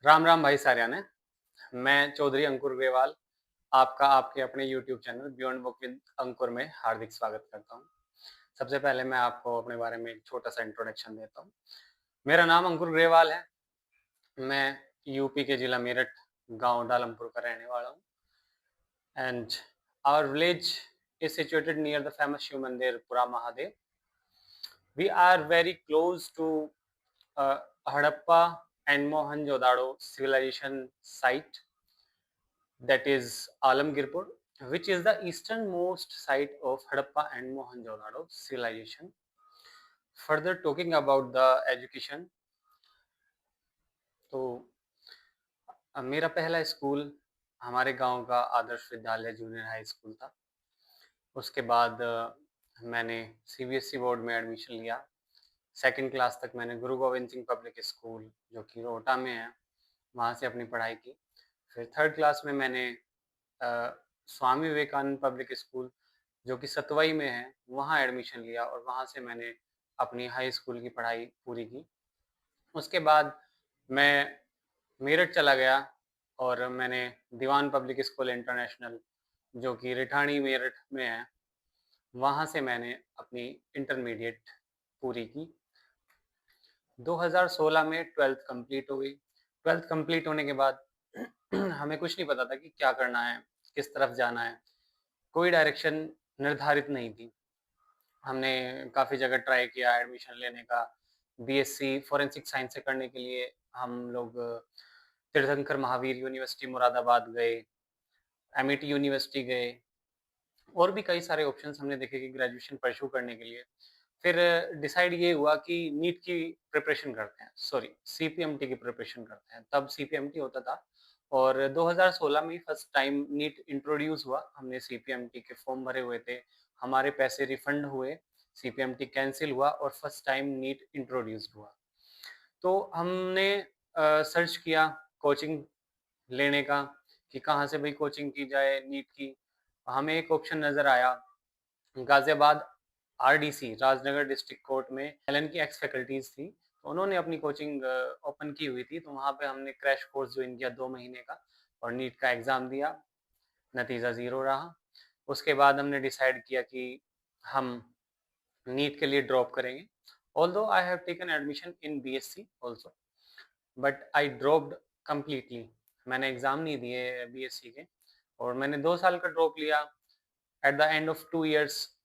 राम राम भाई सारियाने। मैं चौधरी अंकुर ग्रेवाल आपका आपके अपने YouTube channel beyond book with Ankur में हार्दिक स्वागत करता हूं। सबसे पहले मैं आपको अपने बारे में एक छोटा सा इंट्रोडक्शन देता हूं। मेरा नाम अंकुर ग्रेवाल है। मैं यूपी के जिला मेरठ गांव डालमपुर का रहने वाला हूं। And our village is situated near the famous Shiv Mandir Pura Mahadev. We are very close to Harappa and Mohenjo-daro civilization site, that is Alamgirpur, which is the easternmost site of Harappa and Mohenjo-daro civilization. Further talking about the education, तो मेरा पहला school हमारे गांव का Adarsh Vidyalaya junior high school था। उसके बाद मैंने सीबीएसई बोर्ड में एडमिशन लिया। सेकंड क्लास तक मैंने गुरु गोविंद सिंह पब्लिक स्कूल जो कि रोहटा में है वहाँ से अपनी पढ़ाई की। फिर थर्ड क्लास में मैंने स्वामी विवेकानंद पब्लिक स्कूल जो कि सतवई में है वहाँ एडमिशन लिया और वहाँ से मैंने अपनी हाई स्कूल की पढ़ाई पूरी की। उसके बाद मैं मेरठ चला गया और मैंने दीवान पब्लिक स्कूल इंटरनेशनल जो कि रिठाणी मेरठ में है वहाँ से मैंने अपनी इंटरमीडिएट पूरी की। 2016 में 12th कंप्लीट हो गई। 12th कंप्लीट होने के बाद हमें कुछ नहीं पता था कि क्या करना है, किस तरफ जाना है, कोई डायरेक्शन निर्धारित नहीं थी। हमने काफ़ी जगह ट्राई किया एडमिशन लेने का। बीएससी फॉरेंसिक साइंस से करने के लिए हम लोग तीर्थंकर महावीर यूनिवर्सिटी मुरादाबाद गए, एमईटी यूनिवर्सिटी गए, और भी कई सारे ऑप्शंस हमने देखे कि ग्रेजुएशन परस्यू करने के लिए। फिर डिसाइड ये हुआ कि नीट की प्रिपरेशन करते हैं, सॉरी सीपीएमटी की प्रिपरेशन करते हैं। तब सीपीएमटी होता था और 2016 में फर्स्ट टाइम नीट इंट्रोड्यूस हुआ। हमने सीपीएमटी के फॉर्म भरे हुए थे, हमारे पैसे रिफंड हुए, सीपीएमटी कैंसिल हुआ और फर्स्ट टाइम नीट इंट्रोड्यूस हुआ। तो हमने सर्च किया कोचिंग लेने का कि कहाँ से भाई कोचिंग की जाए नीट की। हमें एक ऑप्शन नज़र आया Ghaziabad RDC Rajnagar district court में एलएन की एक्स फैकल्टीज थी, तो उन्होंने अपनी कोचिंग ओपन की हुई थी। तो वहाँ पे हमने क्रैश कोर्स ज्वाइन किया 2 महीने का और नीट का एग्ज़ाम दिया, नतीजा 0 रहा। उसके बाद हमने डिसाइड किया कि हम नीट के लिए ड्रॉप करेंगे। Although I have taken admission in BSc also, but I dropped completely. मैंने एग्ज़ाम नहीं दिए बीएससी के और मैंने 2 साल का ड्रॉप लिया। At the end of 2 years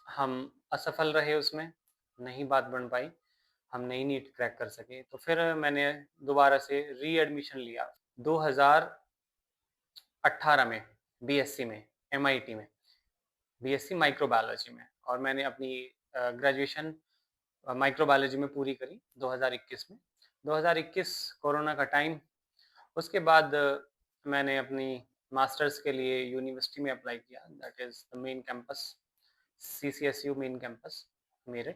हम असफल रहे, उसमें नहीं बात बन पाई, हम नहीं नीट क्रैक कर सके। तो फिर मैंने दोबारा से री एडमिशन लिया 2018 में बीएससी में, एमआईटी में, बीएससी माइक्रोबायोलॉजी में, और मैंने अपनी ग्रेजुएशन माइक्रोबायोलॉजी में पूरी करी 2021 में। 2021 कोरोना का टाइम। उसके बाद मैंने अपनी मास्टर्स के लिए यूनिवर्सिटी में अप्लाई किया, that is the main campus, CCSU main campus Meerut.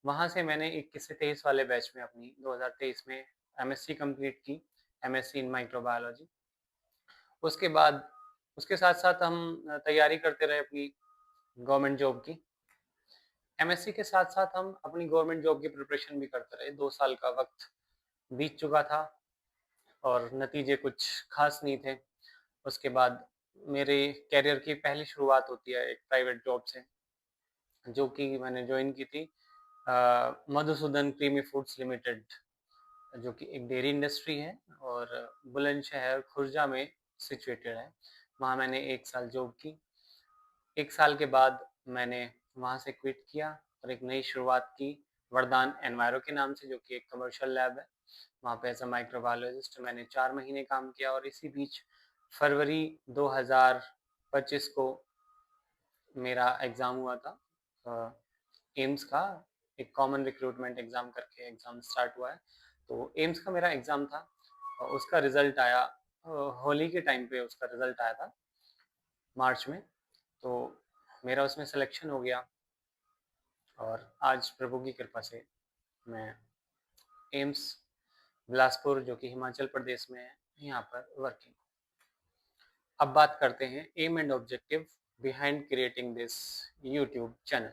वहाँ से मैंने 21 से 23 वाले बैच में अपनी 2023 में एमएससी कंप्लीट की, एमएससी इन माइक्रोबायोलॉजी। उसके बाद उसके साथ-साथ हम तैयारी करते रहे अपनी गवर्नमेंट जॉब की। एमएससी के साथ-साथ हम अपनी गवर्नमेंट जॉब की प्रिपरेशन भी करते रहे। 2 साल का वक़्त बीत चुका था और नतीजे कुछ ख़ास नहीं थे। उसके बाद मेरे करियर की पहली शुरुआत होती है एक प्राइवेट जॉब से, जो कि मैंने जॉइन की थी मधुसूदन क्रीमी फूड्स लिमिटेड, जो कि एक डेयरी इंडस्ट्री है और बुलंदशहर खुर्जा में सिचुएटेड है। वहाँ मैंने 1 साल जॉब की। 1 साल के बाद मैंने वहाँ से क्विट किया और एक नई शुरुआत की वरदान एनवायरो के नाम से, जो कि एक कमर्शियल लैब है। वहाँ पे एज अ माइक्रोबायोलॉजिस्ट मैंने 4 महीने काम किया और इसी बीच फरवरी 2025 को मेरा एग्ज़ाम हुआ था एम्स का। एक कॉमन रिक्रूटमेंट एग्ज़ाम करके एग्ज़ाम स्टार्ट हुआ है, तो एम्स का मेरा एग्ज़ाम था और उसका रिज़ल्ट आया होली के टाइम पे उसका रिज़ल्ट आया था मार्च में। तो मेरा उसमें सिलेक्शन हो गया और आज प्रभु की कृपा से मैं एम्स बिलासपुर, जो कि हिमाचल प्रदेश में है, यहाँ पर वर्किंग। अब बात करते हैं aim and objective behind creating this YouTube channel.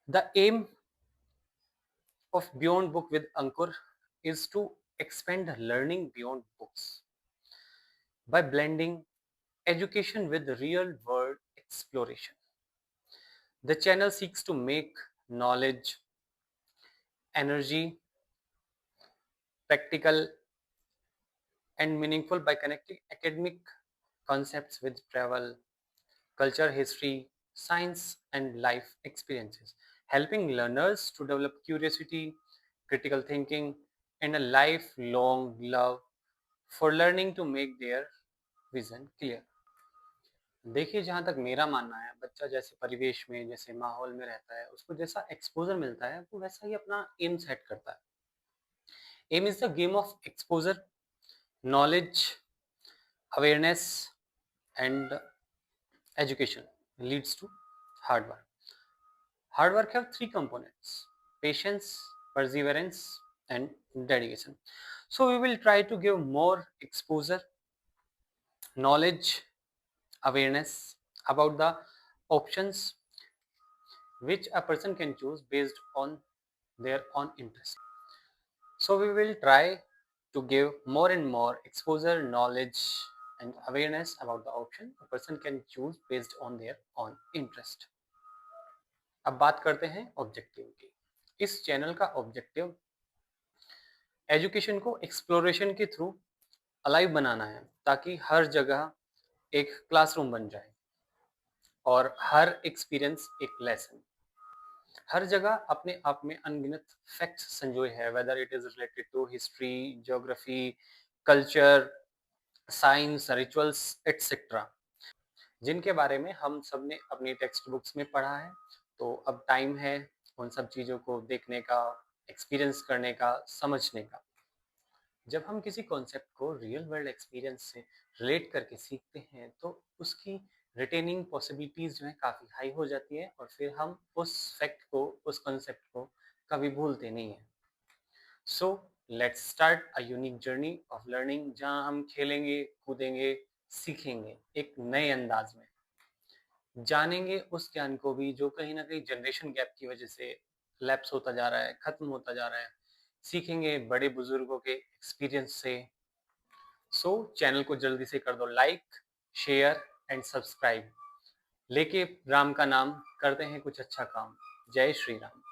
The aim of Beyond Book with Ankur is to expand learning beyond books by blending education with real world exploration. The channel seeks to make knowledge, energy, practical, and meaningful by connecting academic concepts with travel, culture, history, science, and life experiences, helping learners to develop curiosity, critical thinking, and a lifelong love for learning to make their vision clear. देखिए, जहाँ तक मेरा मानना है, बच्चा जैसे परिवेश में, जैसे माहौल में रहता है, उसको जैसा एक्सपोज़र मिलता है, वो वैसा ही अपना एम सेट करता है। Aim is the game of exposure, knowledge, awareness, and education leads to hard work. Hard work have 3 components: patience, perseverance, and dedication. So we will try to give more exposure, knowledge, awareness about the options which a person can choose based on their own interest. So we will try to give more and more exposure, knowledge, and awareness about the option a person can choose based on their own interest. अब बात करते हैं objective की। इस channel का objective education को exploration के through alive बनाना है, ताकि हर जगह एक क्लासरूम बन जाए और हर एक्सपीरियंस एक लेसन। हर जगह अपने आप में अनगिनत फैक्ट्स संजोए हैं, whether it is related to history, geography, culture, science, rituals etcetera, जिनके बारे में हम सब ने अपनी टेक्स्ट बुक्स में पढ़ा है। तो अब टाइम है उन सब चीज़ों को देखने का, एक्सपीरियंस करने का, समझने का। जब हम किसी कॉन्सेप्ट को रियल वर्ल्ड एक्सपीरियंस से रिलेट करके सीखते हैं, तो उसकी रिटेनिंग पॉसिबिलिटीज़ जो है काफ़ी हाई हो जाती है और फिर हम उस फैक्ट को, उस कॉन्सेप्ट को कभी भूलते नहीं हैं। So let's start a unique journey of learning, जहाँ हम खेलेंगे, कूदेंगे, सीखेंगे एक नए अंदाज में, जानेंगे उस ज्ञान को भी जो कहीं ना कहीं जनरेशन गैप की वजह से लैप्स होता जा रहा है, खत्म होता जा रहा है। सीखेंगे बड़े बुजुर्गों के एक्सपीरियंस से। सो चैनल को जल्दी से कर दो लाइक, शेयर एंड सब्सक्राइब। लेके राम का नाम करते हैं कुछ अच्छा काम। जय श्री राम।